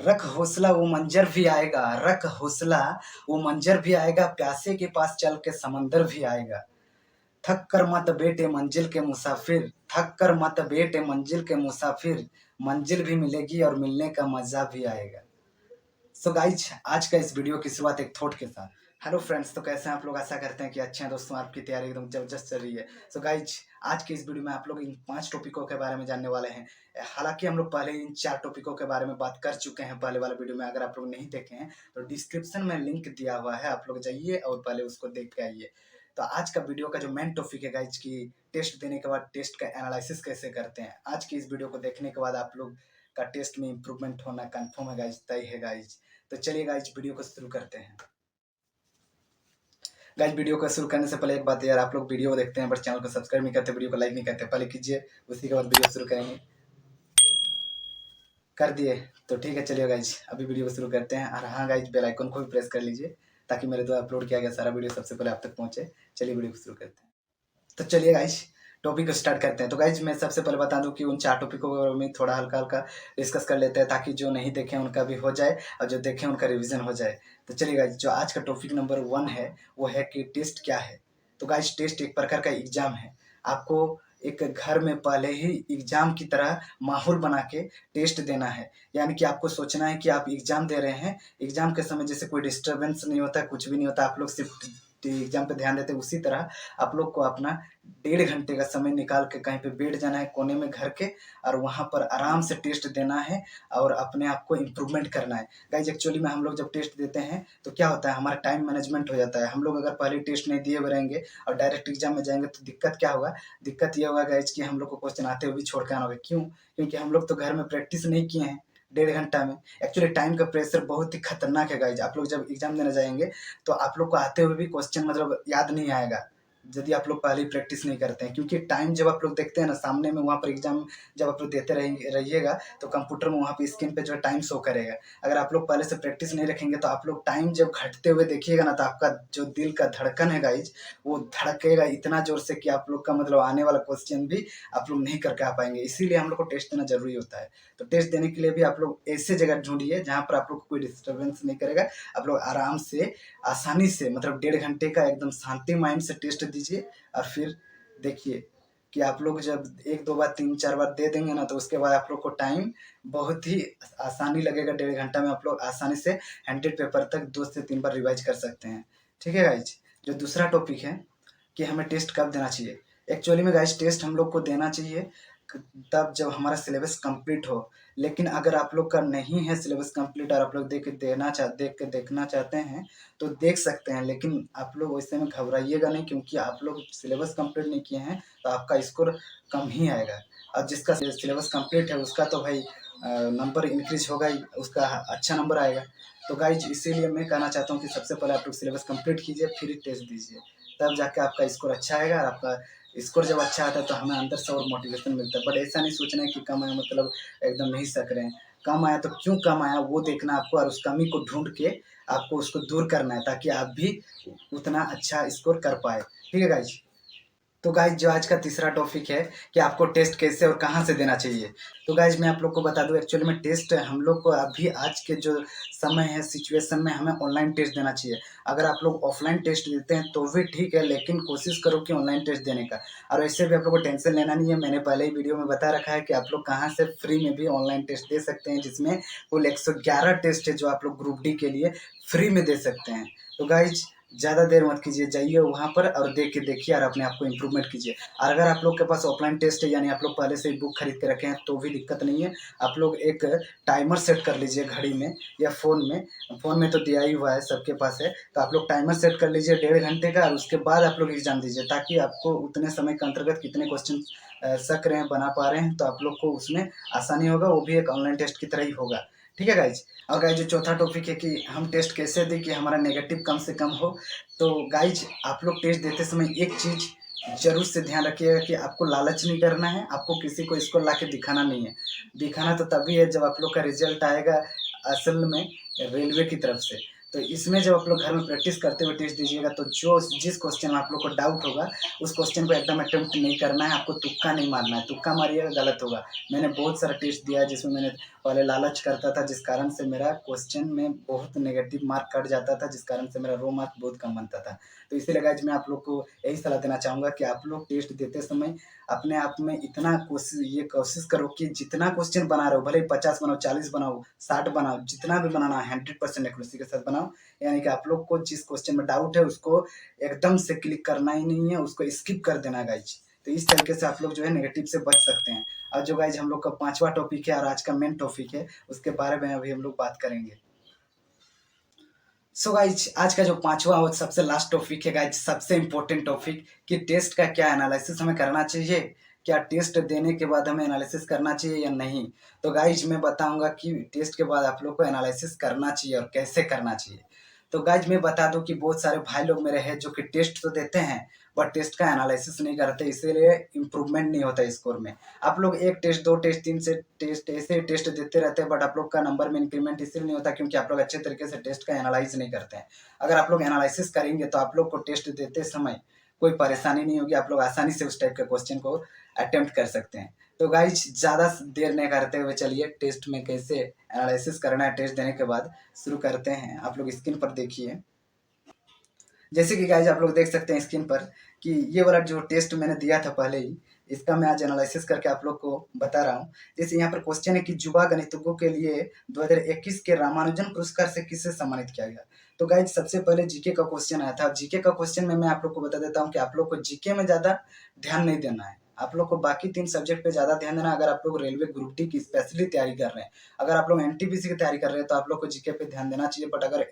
रख हौसला वो मंजर भी आएगा, रख हौसला वो मंजर भी आएगा, प्यासे के पास चल के समंदर भी आएगा। थक कर मत बेटे मंजिल के मुसाफिर, थक कर मत बेटे मंजिल के मुसाफिर, मंजिल भी मिलेगी और मिलने का मजा भी आएगा। सो गाइज, आज का इस वीडियो की शुरुआत एक थॉट के साथ। हेलो फ्रेंड्स, तो कैसे हैं आप लोग? आशा करते हैं कि अच्छे हैं दोस्तों। आपकी तैयारी एकदम जबरदस्त चल रही है। सो गाइज, आज के इस वीडियो में आप लोग इन 5 टॉपिकों के बारे में जानने वाले हैं। हालांकि हम लोग पहले इन 4 टॉपिकों के बारे में बात कर चुके हैं पहले वाले वीडियो में। अगर आप लोग नहीं देखे हैं तो डिस्क्रिप्शन में लिंक दिया हुआ है, आप लोग जाइए और पहले उसको देख के आइए। तो आज का वीडियो का जो मेन टॉपिक है गाइज की टेस्ट देने के बाद टेस्ट का एनालिसिस कैसे करते हैं। आज की इस वीडियो को देखने के बाद आप लोग का टेस्ट में इंप्रूवमेंट होना कंफर्म है गाइज, तय है गाइज। तो चलिए गाइज, वीडियो को शुरू करते हैं। गाइज, वीडियो को शुरू करने से पहले एक बात यार, आप लोग वीडियो देखते हैं बट चैनल को सब्सक्राइब नहीं करते, वीडियो को लाइक नहीं करते, पहले कीजिए, उसी के बाद वीडियो शुरू करेंगे। कर दिए तो ठीक है। चलिए गाइज, अभी वीडियो को शुरू करते हैं। और हाँ गाइज, बेल आइकन को भी प्रेस कर लीजिए ताकि मेरे द्वारा अपलोड किया गया सारा वीडियो सबसे पहले आप तक पहुंचे। चलिए वीडियो को शुरू करते हैं। तो चलिए गाइज, टॉपिक को स्टार्ट करते हैं। तो गाइज, मैं सबसे पहले बता दूं कि उन 4 टॉपिकों में थोड़ा हल्का हल्का डिस्कस कर लेते हैं ताकि जो नहीं देखें उनका भी हो जाए और जो देखें उनका रिवीजन हो जाए। तो चलिए गाइज, जो आज का टॉपिक नंबर 1 है वो है कि टेस्ट क्या है। तो गाइज, टेस्ट एक प्रकार का एग्जाम है। आपको एक घर में पहले ही एग्जाम की तरह माहौल बना के टेस्ट देना है। यानी कि आपको सोचना है कि आप एग्जाम दे रहे हैं, एग्जाम के समय जैसे कोई डिस्टर्बेंस नहीं होता, कुछ भी नहीं होता, आप लोग सिर्फ एग्जाम पे ध्यान देते हैं। उसी तरह आप लोग को अपना 1.5 घंटे का समय निकाल के कहीं पे बैठ जाना है कोने में घर के, और वहाँ पर आराम से टेस्ट देना है और अपने आप को इम्प्रूवमेंट करना है। गाइज, एक्चुअली में हम लोग जब टेस्ट देते हैं तो क्या होता है, हमारा टाइम मैनेजमेंट हो जाता है। हम लोग अगर पहले टेस्ट नहीं दिए हुए रहेंगे और डायरेक्ट एग्जाम में जाएंगे तो दिक्कत क्या होगा, दिक्कत ये होगा गाइज कि हम लोग को क्वेश्चन आते हुए भी छोड़ के आना होगा। क्यों? क्योंकि हम लोग तो घर में प्रैक्टिस नहीं किए हैं 1.5 घंटा में। एक्चुअली टाइम का प्रेशर बहुत ही खतरनाक है गाइज। आप लोग जब एग्जाम देने जाएंगे तो आप लोग को आते हुए भी क्वेश्चन मतलब याद नहीं आएगा यदि आप लोग पहले ही प्रैक्टिस नहीं करते हैं। क्योंकि टाइम जब आप लोग देखते हैं ना सामने में, वहाँ पर एग्जाम जब आप लोग देते रहिएगा तो कंप्यूटर में वहाँ पे स्क्रीन पे जो है टाइम शो करेगा। अगर आप लोग पहले से प्रैक्टिस नहीं रखेंगे तो आप लोग टाइम जब घटते हुए देखिएगा ना तो आपका जो दिल का धड़कन है गाइज वो धड़केगा इतना जोर से कि आप लोग का मतलब आने वाला क्वेश्चन भी आप लोग नहीं करके आ पाएंगे। इसीलिए हम लोग को टेस्ट देना जरूरी होता है। तो टेस्ट देने के लिए भी आप लोग ऐसे जगह ढूंढिए जहाँ पर आप लोग को कोई डिस्टर्बेंस नहीं करेगा। आप लोग आराम से आसानी से मतलब 1.5 घंटे का एकदम शांति माइंड से टेस्ट दीजिए। और फिर देखिए कि आप लोग जब 1-2 बार 3-4 बार दे देंगे ना तो उसके बाद आप लोग को टाइम बहुत ही आसानी लगेगा। 1.5 घंटा में आप लोग आसानी से 100 पेपर तक 2 से 3 बार रिवाइज कर सकते हैं। ठीक है गाइज, जो दूसरा टॉपिक है कि हमें टेस्ट कब देना चाहिए। एक्चुअली में गाइज, टेस्ट हम लोग को देना चाहिए तब जब हमारा सिलेबस कंप्लीट हो। लेकिन अगर आप लोग का नहीं है सिलेबस कंप्लीट और आप लोग देख के देखना चाहते हैं तो देख सकते हैं। लेकिन आप लोग वैसे में घबराइएगा नहीं, क्योंकि आप लोग सिलेबस कंप्लीट नहीं किए हैं तो आपका स्कोर कम ही आएगा। और जिसका सिलेबस कंप्लीट है उसका तो भाई नंबर इंक्रीज होगा ही, उसका अच्छा नंबर आएगा। तो गाइज, इसीलिए मैं कहना चाहता हूँ कि सबसे पहले आप लोग सिलेबस कंप्लीट कीजिए, फिर टेस्ट दीजिए, तब जाके आपका स्कोर अच्छा आएगा। और आपका स्कोर जब अच्छा आता है तो हमें अंदर से और मोटिवेशन मिलता है। बट ऐसा नहीं सोचना है कि कम आया मतलब एकदम नहीं सक रहे हैं। कम आया तो क्यों कम आया वो देखना आपको, और उस कमी को ढूंढ के आपको उसको दूर करना है ताकि आप भी उतना अच्छा स्कोर कर पाए। ठीक है गाइज। तो गाइज, जो आज का तीसरा टॉपिक है कि आपको टेस्ट कैसे और कहाँ से देना चाहिए। तो गाइज, मैं आप लोग को बता दूं, एक्चुअली में टेस्ट हम लोग को अभी आज के जो समय है सिचुएशन में हमें ऑनलाइन टेस्ट देना चाहिए। अगर आप लोग ऑफलाइन टेस्ट देते हैं तो भी ठीक है, लेकिन कोशिश करो कि ऑनलाइन टेस्ट देने का। और ऐसे भी आप लोग को टेंशन लेना नहीं है। मैंने पहले ही वीडियो में बता रखा है कि आप लोग कहाँ से फ्री में भी ऑनलाइन टेस्ट दे सकते हैं, जिसमें कुल 111 टेस्ट है जो आप लोग ग्रुप डी के लिए फ्री में दे सकते हैं। तो गाइज, ज़्यादा देर मत कीजिए, जाइए वहाँ पर और देख के देखिए और अपने आप को इम्प्रूवमेंट कीजिए। और अगर आप लोग के पास ऑफलाइन टेस्ट है यानी आप लोग पहले से ही बुक खरीद के रखे हैं तो भी दिक्कत नहीं है। आप लोग एक टाइमर सेट कर लीजिए घड़ी में या फ़ोन में। फ़ोन में तो दिया ही हुआ है, सबके पास है। तो आप लोग टाइमर सेट कर लीजिए 1.5 घंटे का, और उसके बाद आप लोग एग्ज़ाम दीजिए ताकि आपको उतने समय के अंतर्गत कितने क्वेश्चन सक रहे हैं, बना पा रहे हैं, तो आप लोग को उसमें आसानी होगा। वो भी एक ऑनलाइन टेस्ट की तरह ही होगा। ठीक है गाइज। और गाइज, जो चौथा टॉपिक है कि हम टेस्ट कैसे दें कि हमारा नेगेटिव कम से कम हो। तो गाइज, आप लोग टेस्ट देते समय एक चीज़ जरूर से ध्यान रखिएगा कि आपको लालच नहीं करना है, आपको किसी को इसको ला के दिखाना नहीं है। दिखाना तो तभी है जब आप लोग का रिजल्ट आएगा असल में रेलवे की तरफ से। तो इसमें जब आप लोग घर में प्रैक्टिस करते हुए टेस्ट दीजिएगा तो जो जिस क्वेश्चन में आप लोग को डाउट होगा उस क्वेश्चन को एकदम अटेम्प्ट नहीं करना है, आपको तुक्का नहीं मारना है। तुक्का मारिएगा गलत होगा। मैंने बहुत सारा टेस्ट दिया है जिसमें मैंने पहले लालच करता था, जिस कारण से मेरा क्वेश्चन में बहुत नेगेटिव मार्क कट जाता था, जिस कारण से मेरा रो मार्क बहुत कम बनता था। तो इसीलिए गाइज मैं आप लोग को यही सलाह देना चाहूँगा कि आप लोग टेस्ट देते समय अपने आप में इतना कोशिश करो कि जितना क्वेश्चन बना रहे हो, भले ही 50 बनाओ, 40 बनाओ, 60 बनाओ, जितना भी बनाना है 100% एक्यूरेसी के साथ बनाओ। यानी कि आप लोग को जिस क्वेश्चन में डाउट है उसको एकदम से क्लिक करना ही नहीं है, उसको स्किप कर देना है गाइज। तो इस तरीके से आप लोग जो है नेगेटिव से बच सकते हैं। और जो गाइज हम लोग का 5वां टॉपिक है और आज का मेन टॉपिक है, उसके बारे में अभी हम लोग बात करेंगे। सो गाइज आज का जो 5वां और सबसे लास्ट टॉपिक है गाइज, सबसे इम्पोर्टेंट टॉपिक, कि टेस्ट का क्या एनालिसिस हमें करना चाहिए, क्या टेस्ट देने के बाद हमें एनालिसिस करना चाहिए या नहीं। तो गाइज मैं बताऊंगा कि टेस्ट के बाद आप लोग को एनालिसिस करना चाहिए और कैसे करना चाहिए। तो गाइज मैं बता दूं कि बहुत सारे भाई लोग मेरे हैं जो कि टेस्ट तो देते हैं बट टेस्ट का एनालिसिस नहीं करते, इसीलिए इम्प्रूवमेंट नहीं होता स्कोर में। आप लोग 1 टेस्ट, 2 टेस्ट, 3 से टेस्ट ऐसे टेस्ट देते रहते हैं, बट आप लोग का नंबर में इंक्रीमेंट इसलिए नहीं होता क्योंकि आप लोग अच्छे तरीके से टेस्ट का एनालाइज नहीं करते हैं। अगर आप लोग एनालिसिस करेंगे तो आप लोग को टेस्ट देते समय कोई परेशानी नहीं होगी, आप लोग आसानी से उस टाइप के क्वेश्चन को अटेम्प्ट कर सकते हैं। तो गाइज ज़्यादा देर नहीं करते हुए चलिए टेस्ट में कैसे एनालिसिस करना है टेस्ट देने के बाद शुरू करते हैं। आप लोग स्क्रीन पर देखिए, जैसे कि गाइज आप लोग देख सकते हैं स्क्रीन पर कि ये वाला जो टेस्ट मैंने दिया था पहले ही, इसका मैं आज एनालिसिस करके आप लोग को बता रहा हूँ। जैसे यहाँ पर क्वेश्चन है कि युवा गणितज्ञों के लिए 2021 के रामानुजन पुरस्कार से किसे सम्मानित किया गया। तो गाइज सबसे पहले जीके का क्वेश्चन आया था। जीके का क्वेश्चन में मैं आप लोग को बता देता हूँ कि आप लोग को जीके में ज़्यादा ध्यान नहीं देना है, आप लोग को बाकी 3 सब्जेक्ट पे ज़्यादा ध्यान देना है। अगर आप लोग रेलवे ग्रुप डी की स्पेशली तैयारी कर रहे हैं, अगर आप लोग एनटीपीसी की तैयारी कर रहे हैं तो आप लोग को जीके पे ध्यान देना चाहिए। बट अगर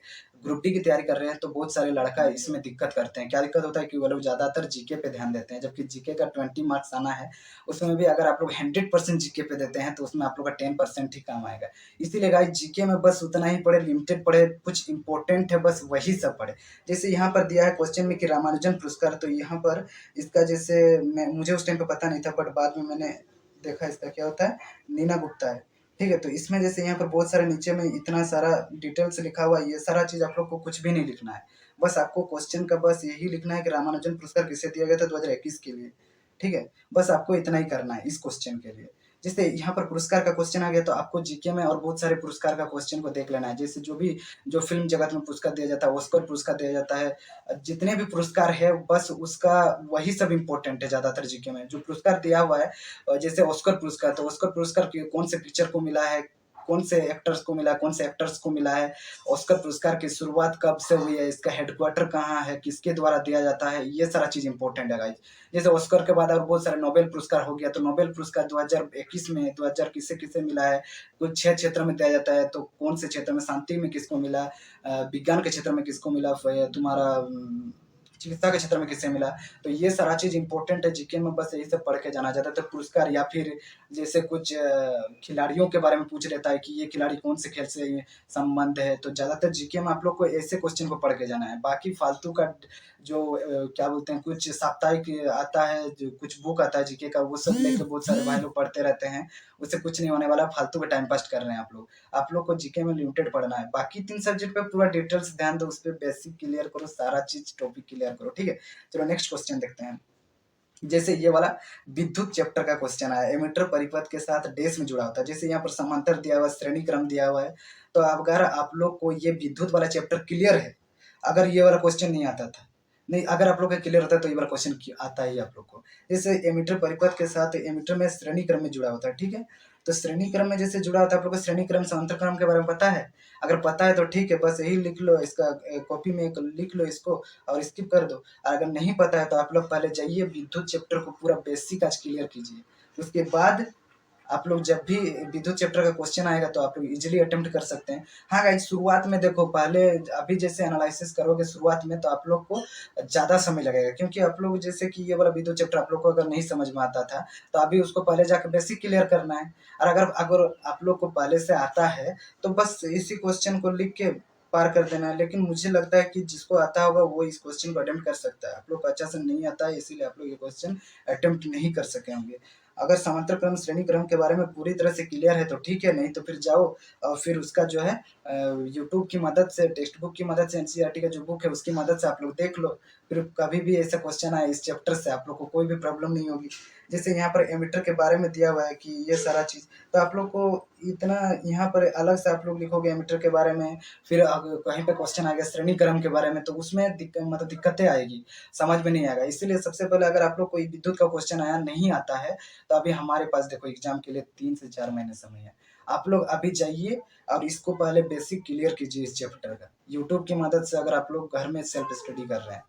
ग्रुप डी की तैयारी कर रहे हैं तो बहुत सारे लड़का इसमें दिक्कत करते हैं। क्या दिक्कत होता है कि वो लोग ज़्यादातर जीके पे ध्यान देते हैं, जबकि जीके का 20 मार्क्स आना है, उसमें भी अगर आप लोग 100% जीके पे देते हैं तो उसमें आप लोग का 10% ही काम आएगा। इसीलिए गाइस जीके में बस उतना ही पढ़े, लिमिटेड पढ़े, कुछ इंपॉर्टेंट है बस वही सब पढ़े। जैसे यहाँ पर दिया है क्वेश्चन में कि रामानुजन पुरस्कार, तो यहाँ पर इसका जैसे मुझे उस टाइम पे पता नहीं था बट बाद में मैंने देखा इसका क्या होता है, नीना गुप्ता है। ठीक है, तो इसमें जैसे यहाँ पर बहुत सारे नीचे में इतना सारा डिटेल्स लिखा हुआ है, ये सारा चीज़ आप लोग को कुछ भी नहीं लिखना है। बस आपको क्वेश्चन का बस यही लिखना है कि रामानुजन पुरस्कार किसे दिया गया था 2021 के लिए। ठीक है, बस आपको इतना ही करना है इस क्वेश्चन के लिए। जैसे यहाँ पर पुरस्कार का क्वेश्चन आ गया तो आपको जीके में और बहुत सारे पुरस्कार का क्वेश्चन को देख लेना है। जैसे जो फिल्म जगत में पुरस्कार दिया जाता है, ऑस्कर पुरस्कार दिया जाता है, जितने भी पुरस्कार है बस उसका वही सब इम्पोर्टेंट है ज़्यादातर जीके में। जो पुरस्कार दिया हुआ है जैसे ऑस्कर पुरस्कार, तो ऑस्कर पुरस्कार कौन से पिक्चर को मिला है, कौन से एक्टर्स को मिला, कौन से एक्टर्स को मिला है, ऑस्कर पुरस्कार की शुरुआत कब से हुई है, इसका हेडक्वार्टर कहाँ है, किसके द्वारा दिया जाता है, ये सारा चीज़ इंपॉर्टेंट है गाइज। जैसे ऑस्कर के बाद और बहुत सारे नोबेल पुरस्कार हो गया, तो नोबेल पुरस्कार 2021 में 2000 किसे किसे मिला है, कुछ 6 क्षेत्र में दिया जाता है, तो कौन से क्षेत्र में, शांति में किसको मिला, विज्ञान के क्षेत्र में किसको मिला, तुम्हारा चिकित्सा के क्षेत्र में किसे मिला। तो ये सारा चीज़ इंपॉर्टेंट है जीके में, बस यही सब पढ़ के जाना जाता है। तो पुरस्कार या फिर जैसे कुछ खिलाड़ियों के बारे में पूछ लेता है कि ये खिलाड़ी कौन से खेल से संबंध है, तो ज़्यादातर जीके में आप लोग को ऐसे क्वेश्चन को पढ़ के जाना है। बाकी फालतू का जो क्या बोलते हैं, कुछ साप्ताहिक आता है, जो कुछ बुक आता है जीके का, वो सब लेके बहुत सारे भाई लोग पढ़ते रहते हैं, उससे कुछ नहीं होने वाला, फालतू का टाइम पास कर रहे हैं आप लोग। आप लोग को जीके में लिमिटेड पढ़ना है, बाकी 3 सब्जेक्ट पे पूरा डिटेल्स ध्यान दो, उस पर बेसिक क्लियर करो, सारा चीज टॉपिक क्लियर करो। ठीक है, चलो नेक्स्ट क्वेश्चन देखते हैं। जैसे ये वाला विद्युत चैप्टर का क्वेश्चन आया, एमीटर परिपथ के साथ डैश में जुड़ा होता है। जैसे यहाँ पर समांतर दिया हुआ है, श्रेणी क्रम दिया हुआ है, तो अगर आप लोग को ये विद्युत वाला चैप्टर क्लियर है, अगर ये वाला क्वेश्चन नहीं आता था, नहीं अगर आप लोग का क्लियर होता है तो ये वाला क्वेश्चन आता है आप लोग को। जैसे एमीटर परिपथ के साथ एमीटर में श्रेणी क्रम में जुड़ा होता है। ठीक है, तो श्रेणी क्रम में जैसे जुड़ा होता है, आप लोग को श्रेणी क्रम समांतर क्रम के बारे में पता है? अगर पता है तो ठीक है, बस यही लिख लो, इसका कॉपी में एक लिख लो इसको और स्किप कर दो। और अगर नहीं पता है तो आप लोग पहले जाइए विद्युत चैप्टर को पूरा बेसिक आज क्लियर कीजिए, उसके बाद आप लोग जब भी विद्युत चैप्टर का क्वेश्चन आएगा तो आप लोग इजीली अटेम्प्ट कर सकते हैं। हाँ गाइस, शुरुआत में देखो, पहले अभी जैसे एनालिसिस करोगे शुरुआत में तो आप लोग को ज़्यादा समय लगेगा, क्योंकि आप लोग जैसे कि ये वाला विद्युत चैप्टर आप लोग को अगर नहीं समझ में आता था तो अभी उसको पहले जाकर बेसिक क्लियर करना है। और अगर अगर आप लोग को पहले से आता है तो बस इसी क्वेश्चन को लिख के पार कर देना है। लेकिन मुझे लगता है कि जिसको आता होगा वो इस क्वेश्चन को अटेम्प्ट कर सकता है। आप लोग को अच्छा से नहीं आता है, इसीलिए आप लोग ये क्वेश्चन अटेम्प्ट नहीं कर सके होंगे। अगर समांतर क्रम श्रेणी क्रम के बारे में पूरी तरह से क्लियर है तो ठीक है, नहीं तो फिर जाओ और फिर उसका जो है यूट्यूब की मदद से, टेक्स्ट बुक की मदद से, एनसीईआरटी का जो बुक है उसकी मदद से आप लोग देख लो। फिर कभी भी ऐसा क्वेश्चन आए इस चैप्टर से आप लोग को कोई भी प्रॉब्लम नहीं होगी। जैसे यहाँ पर एमिटर के बारे में दिया हुआ है कि ये सारा चीज़, तो आप लोग को इतना यहाँ पर अलग से आप लोग लिखोगे एमिटर के बारे में, फिर कहीं पे क्वेश्चन आ गया श्रेणी क्रम के बारे में, तो उसमें मतलब दिक्कतें आएगी, समझ में नहीं आएगा। इसीलिए सबसे पहले अगर आप लोग कोई विद्युत का क्वेश्चन आया नहीं आता है, तो अभी हमारे पास देखो एग्जाम के लिए 3 से 4 महीने समय है। आप लोग अभी जाइए और इसको पहले बेसिक क्लियर कीजिए इस चैप्टर का। यूट्यूब की मदद से अगर आप लोग घर में सेल्फ स्टडी कर रहे हैं,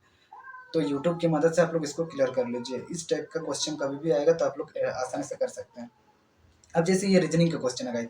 तो यूट्यूब की मदद से आप लोग इसको क्लियर कर लीजिए। इस टाइप का क्वेश्चन कभी भी आएगा तो आप लोग आसानी से कर सकते हैं। अब जैसे ये रीजनिंग का क्वेश्चन है गाइस,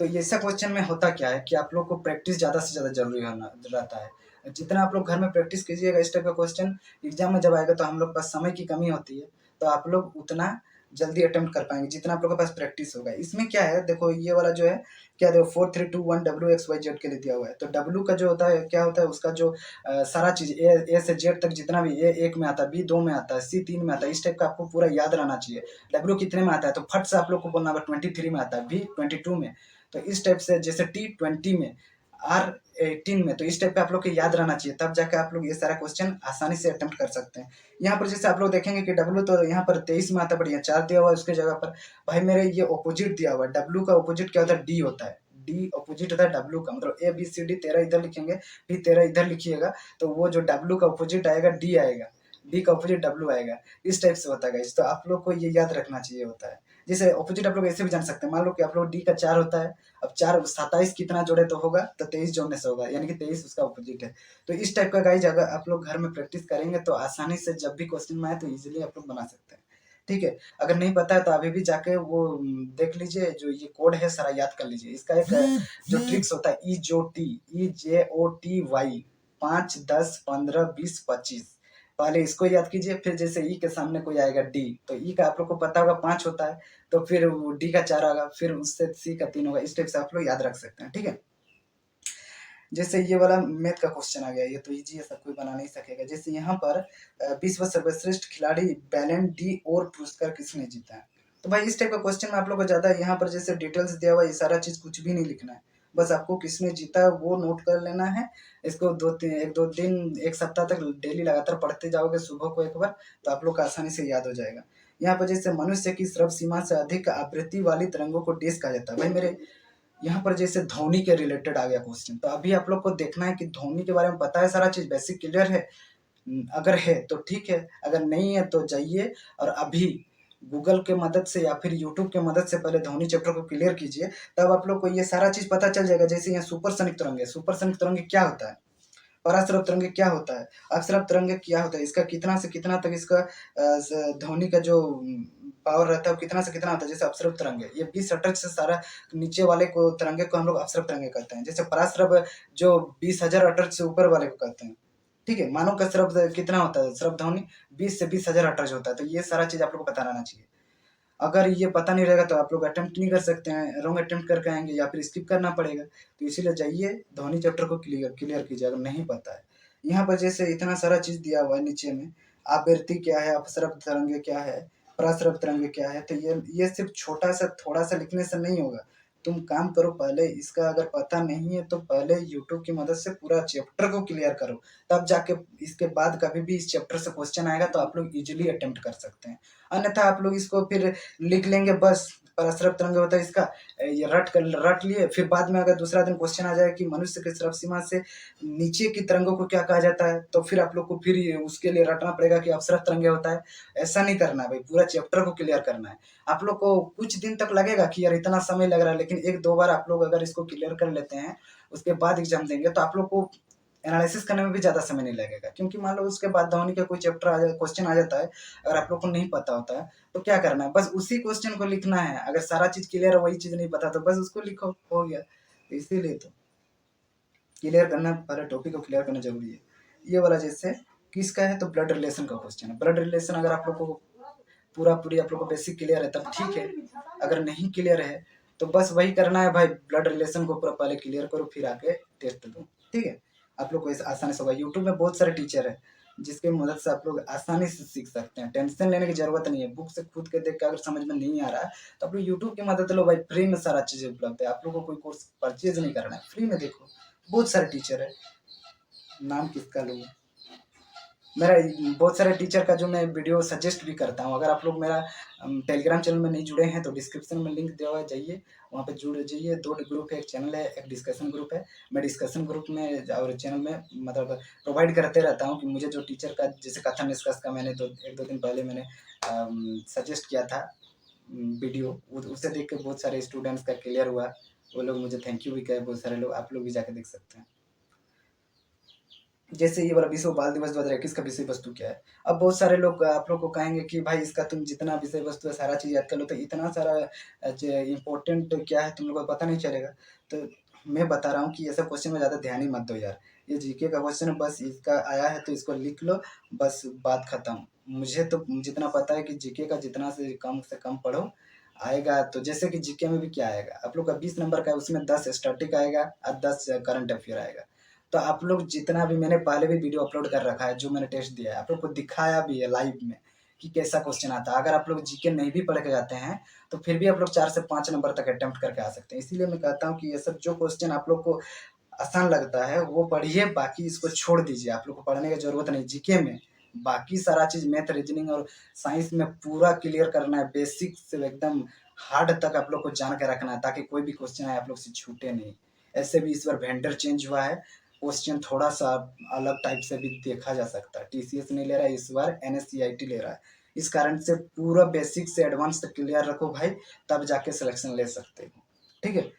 तो ये ऐसा क्वेश्चन में होता क्या है कि आप लोग को प्रैक्टिस ज़्यादा से ज़्यादा जरूरी होना रहता है। जितना आप लोग घर में प्रैक्टिस कीजिएगा इस टाइप का क्वेश्चन, एग्जाम में जब आएगा तो हम लोग के पास समय की कमी होती है, तो आप लोग उतना जल्दी अटेम्प्ट कर पाएंगे जितना आप लोग के पास प्रैक्टिस होगा। इसमें क्या है, देखो ये वाला जो है, क्या देखो 4 3 2 1 WXYZ के लिए दिया हुआ है। तो डब्ल्यू का जो होता है क्या होता है, उसका जो सारा चीज ए से जेड तक जितना भी, ए 1 में आता है, बी 2 में आता है, सी 3 में आता है, इस टाइप का आपको पूरा याद रहना चाहिए। डब्ल्यू कितने में आता है, तो फट से आप लोग को बोलना होगा 23 में आता है, बी 22 में, तो इस टाइप से, जैसे T 20 में, R 18 में, तो इस टाइप का आप लोग को याद रहना चाहिए, तब जाके आप लोग ये सारा क्वेश्चन आसानी से अटेम्प्ट कर सकते हैं। यहाँ पर जैसे आप लोग देखेंगे कि डब्ल्यू तो यहाँ पर 23 में आता है, बढ़िया 4 दिया हुआ है उसके जगह पर, भाई मेरे ये ऑपोजिट दिया हुआ है। डब्ल्यू का ऑपोजिट क्या होता है, डी होता है। डी ऑपोजिट होता है डब्ल्यू का, मतलब ABCD 13 इधर लिखेंगे, फिर 13 इधर लिखिएगा, तो वो जो डब्ल्यू का ऑपोजिट आएगा डी आएगा, डी का ऑपोजिट डब्ल्यू आएगा, इस टाइप से होता है गाइस। तो आप लोग को ये याद रखना चाहिए होता है। जैसे ऑपोजिट आप लोग ऐसे भी जान सकते हैं, मान लो कि आप लोग डी का 4 होता है, अब 4 27 कितना जोड़े तो होगा, तो 23 जोड़ने से होगा, यानी कि 23 उसका ऑपोजिट है। तो इस टाइप का गाइज अगर आप लोग घर में प्रैक्टिस करेंगे तो आसानी से जब भी क्वेश्चन में आए तो इजीली आप लोग बना सकते हैं। ठीक है, अगर नहीं पता है तो अभी भी जाके वो देख लीजिए, जो ये कोड है सारा याद कर लीजिए। इसका एक जो ट्रिक्स होता है, EJOTY 5 10 15 20 25, पहले इसको याद कीजिए, फिर जैसे ई के सामने कोई आएगा डी, तो ई का आप लोग को पता होगा 5 होता है, तो फिर वो डी का 4 होगा, फिर उससे सी का 3 होगा, इस टाइप से आप लोग याद रख सकते हैं। ठीक है, जैसे ये वाला मैथ का क्वेश्चन आ गया, ये तो इजी है, सब कोई बना नहीं सकेगा। जैसे यहाँ पर विश्व सर्वश्रेष्ठ खिलाड़ी बैलन डी और पुरस्कार किसने जीता है, तो भाई इस टाइप का क्वेश्चन में आप लोग को ज़्यादा यहाँ पर जैसे डिटेल्स दिया हुआ है, ये सारा चीज़ कुछ भी नहीं लिखना है, बस आपको किसने जीता है वो नोट कर लेना है। इसको 1 2 दिन 1 सप्ताह तक डेली लगातार पढ़ते जाओगे, सुबह को एक बार, तो आप लोग को आसानी से याद हो जाएगा। यहाँ पर जैसे मनुष्य की श्रव्य सीमा से अधिक आवृत्ति वाली तरंगों को डेस कहा जाता है। भाई मेरे यहाँ पर जैसे धोनी के रिलेटेड आ गया क्वेश्चन, तो अभी आप लोग को देखना है कि धोनी के बारे में पता है, सारा चीज बेसिक क्लियर है। अगर है तो ठीक है, अगर नहीं है तो जाइए और अभी गूगल के मदद से या फिर यूट्यूब के मदद से पहले धोनी चैप्टर को क्लियर कीजिए, तब आप लोग को ये सारा चीज पता चल जाएगा। जैसे यहाँ सुपरसोनिक तरंग है, सुपरसोनिक तरंग क्या होता है, पराश्रव तरंग क्या होता है, अपश्रव तरंग क्या होता है, इसका कितना से कितना तक इसका ध्वनि का जो पावर रहता है वो कितना से कितना होता है। जैसे अपश्रव तरंग ये 20 अटक से सारा नीचे वाले को तरंगे को हम लोग अपश्रव तरंगे कहते हैं। जैसे पराश्रव जो 20,000 अटक से ऊपर वाले को कहते हैं। ठीक है, मानव का श्रव्य कितना होता है, श्रव्य ध्वनि 20 से 20,000 अटक होता है। तो ये सारा चीज आप लोग को पता रहना चाहिए। अगर ये पता नहीं रहेगा तो आप लोग अटेम्प्ट नहीं कर सकते हैं, रॉन्ग अटेम्प्ट करके आएंगे या फिर स्किप करना पड़ेगा। तो इसीलिए जाइए ध्वनि चैप्टर को क्लियर क्लियर कीजिए अगर नहीं पता है। यहाँ पर जैसे इतना सारा चीज दिया हुआ है नीचे में, आवृत्ति क्या है, अपसरब तरंगे क्या है, प्रसरब तरंगे क्या है, तो ये सिर्फ छोटा सा थोड़ा सा लिखने से नहीं होगा। तुम काम करो, पहले इसका अगर पता नहीं है तो पहले यूट्यूब की मदद से पूरा चैप्टर को क्लियर करो, तब जाके इसके बाद कभी भी इस चैप्टर से क्वेश्चन आएगा तो आप लोग इजीली अटेम्प्ट कर सकते हैं। अन्यथा आप लोग इसको फिर लिख लेंगे बस, परस्पर तरंग होता है इसका, ये रट लिए, फिर बाद में अगर दूसरा दिन क्वेश्चन आ जाए कि मनुष्य के श्रव्य सीमा से नीचे की तरंगों को क्या कहा जाता है, तो फिर आप लोग को फिर उसके लिए रटना पड़ेगा कि अपसरत तरंगे होता है। ऐसा नहीं करना है भाई, पूरा चैप्टर को क्लियर करना है। आप लोग को कुछ दिन तक लगेगा कि यार इतना समय लग रहा है, लेकिन 1 2 बार आप लोग अगर इसको क्लियर कर लेते हैं, उसके बाद एग्जाम देंगे तो आप लोग को एनालिसिस करने में भी ज़्यादा समय नहीं लगेगा। क्योंकि मान लो उसके बाद धोनी का कोई चैप्टर आ जाए, क्वेश्चन आ जाता है, अगर आप लोग को नहीं पता होता है तो क्या करना है, बस उसी क्वेश्चन को लिखना है। अगर सारा चीज़ क्लियर है, वही चीज़ नहीं पता तो बस उसको लिखो, हो गया। तो इसीलिए तो क्लियर करना, पहले टॉपिक को क्लियर करना जरूरी है। ये वाला जैसे किसका है, तो ब्लड रिलेशन का क्वेश्चन है। ब्लड रिलेशन अगर आप लोग को पूरी आप लोग को बेसिक क्लियर है तब ठीक है, अगर नहीं क्लियर है तो बस वही करना है भाई, ब्लड रिलेशन को पूरा पहले क्लियर करो, फिर आके टेस्ट दो। ठीक है, आप लोग को आसानी से होगा। यूट्यूब में बहुत सारे टीचर है जिसकी मदद से आप लोग आसानी से सीख सकते हैं, टेंशन लेने की जरूरत नहीं है। बुक से खुद के देख के अगर समझ में नहीं आ रहा है तो आप लोग यूट्यूब की मदद लो भाई, फ्री में सारा चीज़ उपलब्ध है। आप लोग को कोई कोर्स परचेज नहीं करना है, फ्री में देखो, बहुत सारे टीचर है। नाम किसका लूँ, मेरा बहुत सारे टीचर का जो मैं वीडियो सजेस्ट भी करता हूँ। अगर आप लोग मेरा टेलीग्राम चैनल में नहीं जुड़े हैं तो डिस्क्रिप्शन में लिंक दिया हुआ है, जाइए वहाँ पे जुड़ जाइए। 2 ग्रुप है, एक चैनल है, एक डिस्कशन ग्रुप है। मैं डिस्कशन ग्रुप में और चैनल में मतलब प्रोवाइड करते रहता हूँ कि मुझे जो टीचर का जैसे कथन निष्कर्ष का मैंने 1-2 दिन पहले मैंने सजेस्ट किया था वीडियो, उसे देख के बहुत सारे स्टूडेंट्स का क्लियर हुआ। वो लोग मुझे थैंक यू भी कहे, बहुत सारे लोग, आप लोग भी जाके देख सकते हैं। जैसे ये वाला विश्व बाल दिवस 2021 का विषय वस्तु क्या है? अब बहुत सारे लोग आप लोग को कहेंगे कि भाई इसका तुम जितना विषय वस्तु है सारा चीज़ याद कर लो, तो इतना सारा इम्पोर्टेंट क्या है तुम लोगों को पता नहीं चलेगा। तो मैं बता रहा हूँ कि ये सब क्वेश्चन में ज़्यादा ध्यान ही मत दो यार। ये जीके का क्वेश्चन है, बस इसका आया है तो इसको लिख लो, बस बात खत्म। मुझे तो जितना पता है कि जीके का जितना से कम पढ़ो आएगा। तो जैसे कि जीके में भी क्या आएगा, आप लोग का 20 नंबर का है, उसमें 10 स्टैटिक आएगा और 10 करंट अफेयर आएगा। तो आप लोग जितना भी, मैंने पहले भी वीडियो अपलोड कर रखा है जो मैंने टेस्ट दिया है, आप लोग को दिखाया भी है लाइव में कि कैसा क्वेश्चन आता है। अगर आप लोग जीके नहीं भी पढ़ के जाते हैं तो फिर भी आप लोग 4 से 5 नंबर तक अटेम्प्ट करके आ सकते हैं। इसीलिए मैं कहता हूँ कि ये सब जो क्वेश्चन आप लोग को आसान लगता है वो पढ़िए, बाकी इसको छोड़ दीजिए। आप लोग को पढ़ने की जरूरत नहीं जीके में। बाकी सारा चीज मैथ, रीजनिंग और साइंस में पूरा क्लियर करना है, बेसिक से एकदम हार्ड तक आप लोग को जान के रखना है, ताकि कोई भी क्वेश्चन आए आप लोग से छूटे नहीं। ऐसे भी इस बार वेंडर चेंज हुआ है, क्वेश्चन थोड़ा सा अलग टाइप से भी देखा जा सकता है। टीसीएस नहीं ले रहा है इस बार, एनएससीआईटी ले रहा है। इस कारण से पूरा बेसिक से एडवांस तक क्लियर रखो भाई, तब जाके सिलेक्शन ले सकते हो। ठीक है।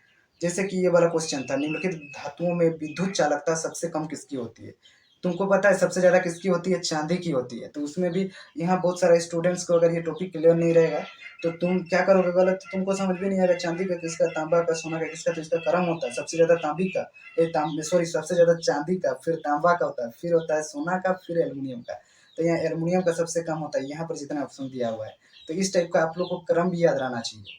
जैसे कि ये वाला क्वेश्चन था, निम्नलिखित धातुओं में विद्युत चालकता सबसे कम किसकी होती है? तुमको पता है सबसे ज्यादा किसकी होती है? चांदी की होती है। तो उसमें भी यहाँ बहुत सारे स्टूडेंट्स को अगर ये टॉपिक क्लियर नहीं रहेगा तो तुम क्या करोगे गलत, तो तुमको समझ भी नहीं आएगा चांदी का किसका, तांबा का, सोना का किसका। तो इसका क्रम होता है, सबसे ज्यादा तांबी का, सॉरी सबसे ज्यादा चांदी का, फिर तांबा का होता है, फिर होता है सोना का, फिर एल्युमिनियम का। तो यहाँ एल्युमिनियम का सबसे कम होता है, यहाँ पर जितना ऑप्शन दिया हुआ है। तो इस टाइप का आप लोग को क्रम भी याद रहना चाहिए।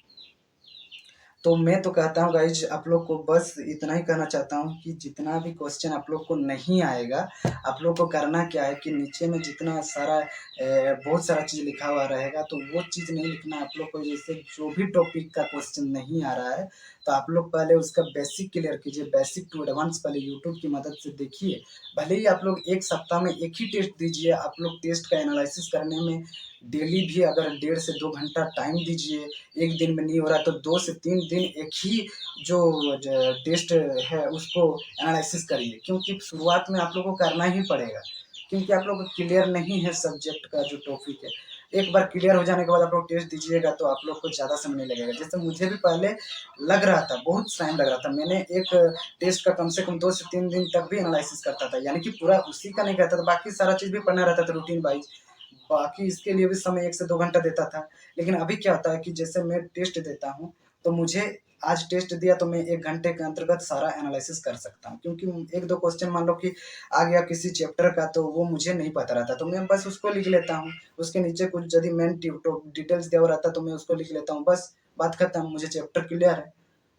तो मैं तो कहता हूँ गाइज, आप लोग को बस इतना ही कहना चाहता हूँ कि जितना भी क्वेश्चन आप लोग को नहीं आएगा, आप लोग को करना क्या है कि नीचे में जितना सारा बहुत सारा चीज़ लिखा हुआ रहेगा तो वो चीज़ नहीं लिखना है आप लोग को। जैसे जो भी टॉपिक का क्वेश्चन नहीं आ रहा है तो आप लोग पहले उसका बेसिक क्लियर कीजिए, बेसिक टू एडवांस पहले यूट्यूब की मदद से देखिए। भले ही आप लोग एक सप्ताह में एक ही टेस्ट दीजिए, आप लोग टेस्ट का एनालिसिस करने में डेली भी अगर 1.5 से 2 घंटा टाइम दीजिए। एक दिन में नहीं हो रहा तो 2 से 3 दिन एक ही जो टेस्ट है उसको एनालिसिस करिए, क्योंकि शुरुआत में आप लोग को करना ही पड़ेगा, क्योंकि आप लोग को क्लियर नहीं है सब्जेक्ट का जो टॉपिक है। एक बार क्लियर हो जाने के बाद आप लोग टेस्ट दीजिएगा तो आप लोग को ज़्यादा समय नहीं लगेगा। जैसे मुझे भी पहले लग रहा था, बहुत टाइम लग रहा था। मैंने एक टेस्ट का कम से कम 2 से 3 दिन तक भी एनालिसिस करता था, यानी कि पूरा उसी का नहीं करता था, बाकी सारा चीज़ भी पढ़ना रहता था रूटीन वाइज। बाकी इसके लिए भी समय 1 से 2 घंटा देता था। लेकिन अभी क्या होता है कि जैसे मैं टेस्ट देता हूँ तो मुझे आज टेस्ट दिया तो मैं 1 घंटे के अंतर्गत सारा एनालिसिस कर सकता हूँ, क्योंकि 1-2 क्वेश्चन मान लो कि आ गया किसी चैप्टर का तो वो मुझे नहीं पता रहता, तो मैं बस उसको लिख लेता हूँ। उसके नीचे कुछ यदि मेन डिटेल्स दिया हुआ रहता तो मैं उसको लिख लेता हूँ, बस बात खत्म, मुझे चैप्टर क्लियर है।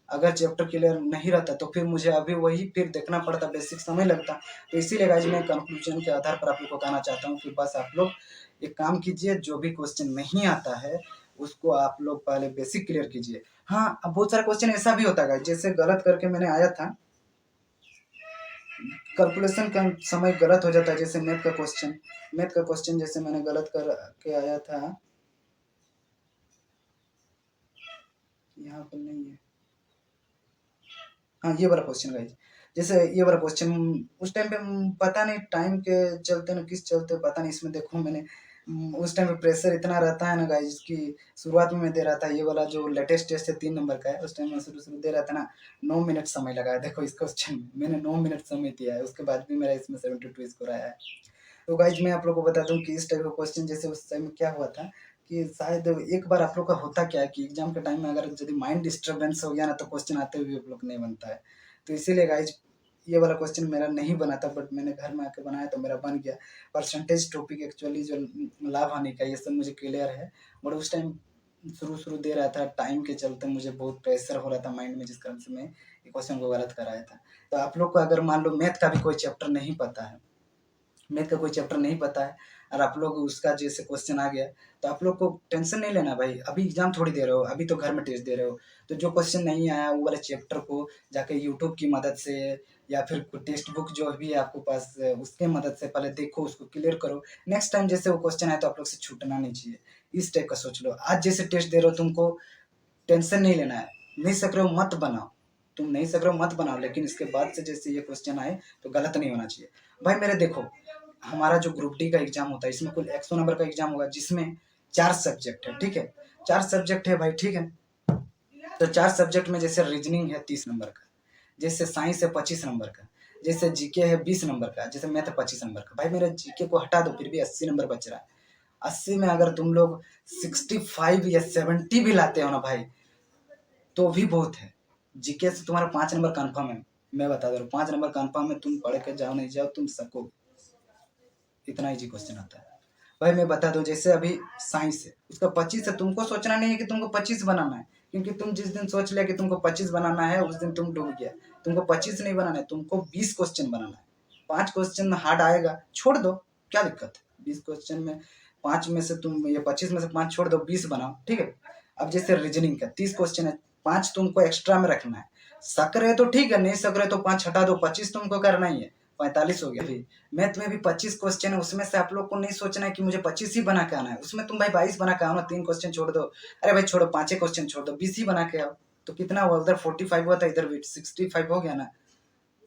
अगर चैप्टर क्लियर नहीं रहता तो फिर मुझे अभी वही फिर देखना पड़ता, बेसिक समय लगता। तो इसीलिए गाइज मैं कंक्लूजन के आधार पर आप लोग को कहना चाहता हूँ कि बस आप लोग एक काम कीजिए, जो भी क्वेश्चन नहीं आता है उसको आप लोग पहले बेसिक क्लियर कीजिए। हाँ, अब बहुत सारा क्वेश्चन ऐसा भी होता है जैसे गलत करके मैंने आया था, कैलकुलेशन का समय गलत हो जाता है। जैसे मैथ का क्वेश्चन जैसे मैंने गलत कर के आया था, यहाँ पर नहीं है। हाँ, ये वाला क्वेश्चन गाइज, जैसे ये वाला क्वेश्चन उस टाइम पे पता नहीं टाइम के चलते न किस चलते पता नहीं, इसमें देखो मैंने उस टाइम पे प्रेशर इतना रहता है ना गाइज कि शुरुआत में मैं दे रहा था, ये वाला जो लेटेस्ट टेस्ट है 3 नंबर का है, उस टाइम मैं शुरू दे रहा था ना, 9 मिनट समय लगा है। देखो इस क्वेश्चन में मैंने 9 मिनट समय दिया है, उसके बाद भी मेरा इसमें 72 स्कोर आया है। तो गाइज मैं आप लोग को बता दूं कि इस टाइप का क्वेश्चन जैसे उस टाइम क्या हुआ था कि शायद एक बार आप लोग का होता क्या है कि एग्जाम के टाइम में अगर यदि माइंड डिस्टर्बेंस हो गया ना तो क्वेश्चन आते हुए आप लोग नहीं बनता है। तो इसीलिए गाइज ये वाला क्वेश्चन मेरा नहीं बना था, बट मैंने घर में आके बनाया तो मेरा बन गया। परसेंटेज टॉपिक एक्चुअली जो लाभ हानि का ये सब मुझे क्लियर है, बट उस टाइम शुरू दे रहा था, टाइम के चलते मुझे बहुत प्रेशर हो रहा था माइंड में, जिस कारण से मैं ये क्वेश्चन को गलत कराया था। तो आप लोग को अगर मान लो मैथ का भी कोई चैप्टर नहीं पता है, मैथ का कोई चैप्टर नहीं पता है और आप लोग उसका जैसे क्वेश्चन आ गया तो आप लोग को टेंशन नहीं लेना भाई, अभी एग्जाम थोड़ी दे रहे हो, अभी तो घर में टेस्ट दे रहे हो। तो जो क्वेश्चन नहीं आया वो वाले चैप्टर को जाके यूट्यूब की मदद से या फिर टेक्स्ट बुक जो भी है आपको पास उसके मदद से पहले देखो, उसको क्लियर करो। नेक्स्ट टाइम जैसे वो क्वेश्चन आए तो आप लोग से छूटना नहीं चाहिए, इस टाइप का सोच लो। आज जैसे टेस्ट दे रहे हो तुमको टेंशन नहीं लेना है, नहीं सक रहे हो मत बनाओ, तुम नहीं सक रहे हो मत बनाओ, लेकिन इसके बाद से जैसे ये क्वेश्चन आए तो गलत नहीं होना चाहिए। भाई मेरे देखो, हमारा जो ग्रुप डी का एग्जाम होता है इसमें कुल 100 नंबर का एग्जाम होगा, जिसमें 4 सब्जेक्ट है, ठीक है, 4 सब्जेक्ट है भाई, ठीक है। तो 4 सब्जेक्ट में जैसे रीजनिंग है 30 नंबर का, जैसे साइंस है 25 नंबर का, जैसे जीके है 20 नंबर का, जैसे मैथ है 25 नंबर का। भाई मेरे जीके को हटा दो फिर भी 80 नंबर बच रहा है। 80 में अगर तुम लोग 65 या 70 भी लाते हो ना भाई तो भी बहुत है। जीके से तुम्हारा 5 नंबर कन्फर्म है, मैं बता दे रहा हूँ 5 नंबर कन्फर्म है। तुम पढ़ के जाओ नहीं जाओ तुम सको, इतना इजी क्वेश्चन आता है। भाई मैं बता दूं, जैसे अभी साइंस है उसका 25 है, तुमको सोचना नहीं है कि तुमको 25 बनाना है, क्योंकि तुम जिस दिन सोच लिया कि तुमको 25 बनाना है उस दिन तुम डूब गया। तुमको 25 नहीं बनाना है, तुमको 20 क्वेश्चन बनाना है। 5 क्वेश्चन हार्ड आएगा, छोड़ दो, क्या दिक्कत है। 20 क्वेश्चन में 5 में से तुम ये 25 में से 5 छोड़ दो, 20 बनाओ, ठीक है। अब जैसे रीजनिंग का 30 क्वेश्चन है, 5 तुमको एक्स्ट्रा में रखना है। सक रहे तो ठीक है, नहीं सक रहे तो 5 हटा दो, 25 तुमको करना ही है, 45 हो गया। भी मैथ में भी 25 क्वेश्चन है, उसमें से आप लोग को नहीं सोचना है कि मुझे 25 ही बना के आना है, उसमें तुम भाई 22 बना के आओ ना, 3 क्वेश्चन छोड़ दो। अरे भाई छोड़ो, 5 क्वेश्चन छोड़ दो, 20 ही बना के आओ। तो कितना हुआ, उधर 45 हुआ था, इधर भी 65 हो गया ना,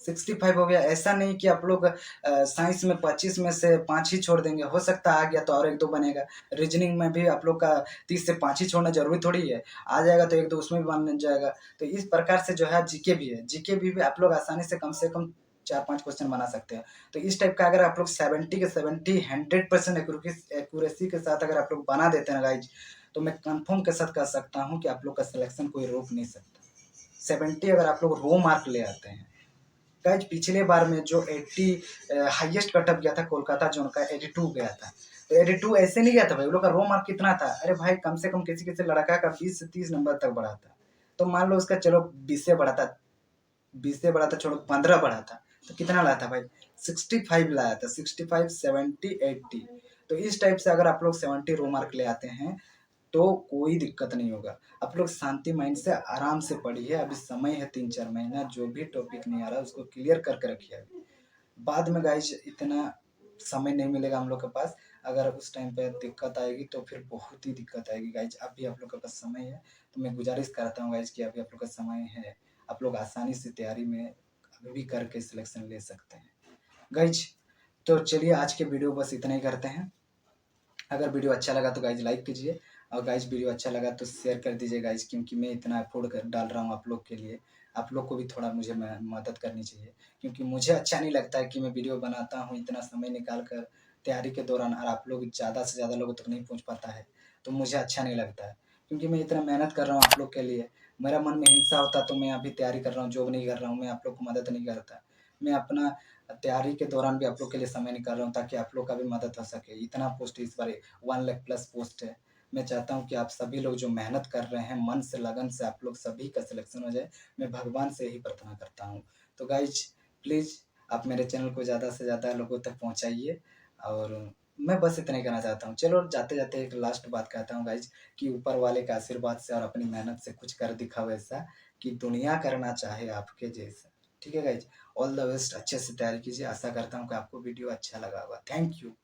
65 हो गया। ऐसा नहीं कि आप लोग साइंस में 25 में से 5 ही छोड़ देंगे, हो सकता है आ गया तो और 1-2 बनेगा। रीजनिंग में भी आप लोग का 30 से 5 ही छोड़ना जरूरी थोड़ी है, आ जाएगा तो 1-2 उसमें भी बन जाएगा। तो इस प्रकार से जो है जीके भी है, जीके भी आप लोग आसानी से कम 4-5 क्वेश्चन बना सकते हैं। तो इस टाइप का अगर आप लोग 70 के 70 100% एक्यूरेसी के साथ अगर आप लोग बना देते हैं गाइज, तो मैं कंफर्म के साथ कह सकता हूँ कि आप लोग का सिलेक्शन कोई रोक नहीं सकता। 70 अगर आप लोग रो मार्क ले आते हैं गाइज, पिछले बार में जो 80 हाईएस्ट कटअप गया था कोलकाता जोन का 82 गया था। तो 82 ऐसे नहीं गया था भाई, वो लोग का रो मार्क कितना था, अरे भाई कम से कम किसी किसी लड़का का 20 से 30 नंबर तक बढ़ा था। तो मान लो उसका चलो 20 से बढ़ा था, 20 से बढ़ा था, छोड़ो 15 बढ़ा था, तो कितना लाया था भाई, 65 लाया था, 65 70 80। तो इस टाइप से अगर आप लोग 70 रो मार्क ले आते हैं तो कोई दिक्कत नहीं होगा। आप लोग शांति माइंड से आराम से पढ़िए, अभी समय है 3-4 महीना, जो भी टॉपिक नहीं आ रहा उसको क्लियर करके रखिए अभी। बाद में गाइज इतना समय नहीं मिलेगा हम लोग के पास, अगर उस टाइम पे दिक्कत आएगी तो फिर बहुत ही दिक्कत आएगी गाइज। अभी आप लोग के पास समय है तो मैं गुजारिश करता हूँ गाइज कि अभी आप लोग का समय है, आप लोग आसानी से तैयारी में अभी भी करके सिलेक्शन ले सकते हैं गाइज। तो चलिए आज के वीडियो बस इतना ही करते हैं। अगर वीडियो अच्छा लगा तो गाइज लाइक कीजिए, और गाइज वीडियो अच्छा लगा तो शेयर कर दीजिए गाइज, क्योंकि मैं इतना एफोर्ड कर डाल रहा हूँ आप लोग के लिए, आप लोग को भी थोड़ा मुझे मदद करनी चाहिए। क्योंकि मुझे अच्छा नहीं लगता है कि मैं वीडियो बनाता हूँ इतना समय निकाल कर तैयारी के दौरान, और आप लोग ज़्यादा से ज़्यादा लोगों तक नहीं पहुँच पाता है, तो मुझे अच्छा नहीं लगता है। क्योंकि मैं इतना मेहनत कर रहा हूँ आप लोग के लिए, मेरा मन में हिंसा होता तो मैं अभी तैयारी कर रहा हूँ, जॉब नहीं कर रहा हूँ, मैं आप लोग को मदद नहीं करता। मैं अपना तैयारी के दौरान भी आप लोग के लिए समय निकाल रहा हूँ ताकि आप लोग का भी मदद हो सके। इतना पोस्ट इस बार 1 लाख प्लस पोस्ट है। मैं चाहता हूँ कि आप सभी लोग जो मेहनत कर रहे हैं मन से लगन से, आप लोग सभी का सिलेक्शन हो जाए, मैं भगवान से यही प्रार्थना करता हूँ। तो गाइज प्लीज़ आप मेरे चैनल को ज़्यादा से ज़्यादा लोगों तक पहुँचाइए, और मैं बस इतना ही कहना चाहता हूँ। चलो जाते जाते एक लास्ट बात कहता हूँ गाइज, कि ऊपर वाले के आशीर्वाद से और अपनी मेहनत से कुछ कर दिखाओ ऐसा कि दुनिया करना चाहे आपके जैसा। ठीक है गाइज, ऑल द बेस्ट, अच्छे से तैयारी कीजिए। आशा करता हूँ कि आपको वीडियो अच्छा लगा होगा। Thank you.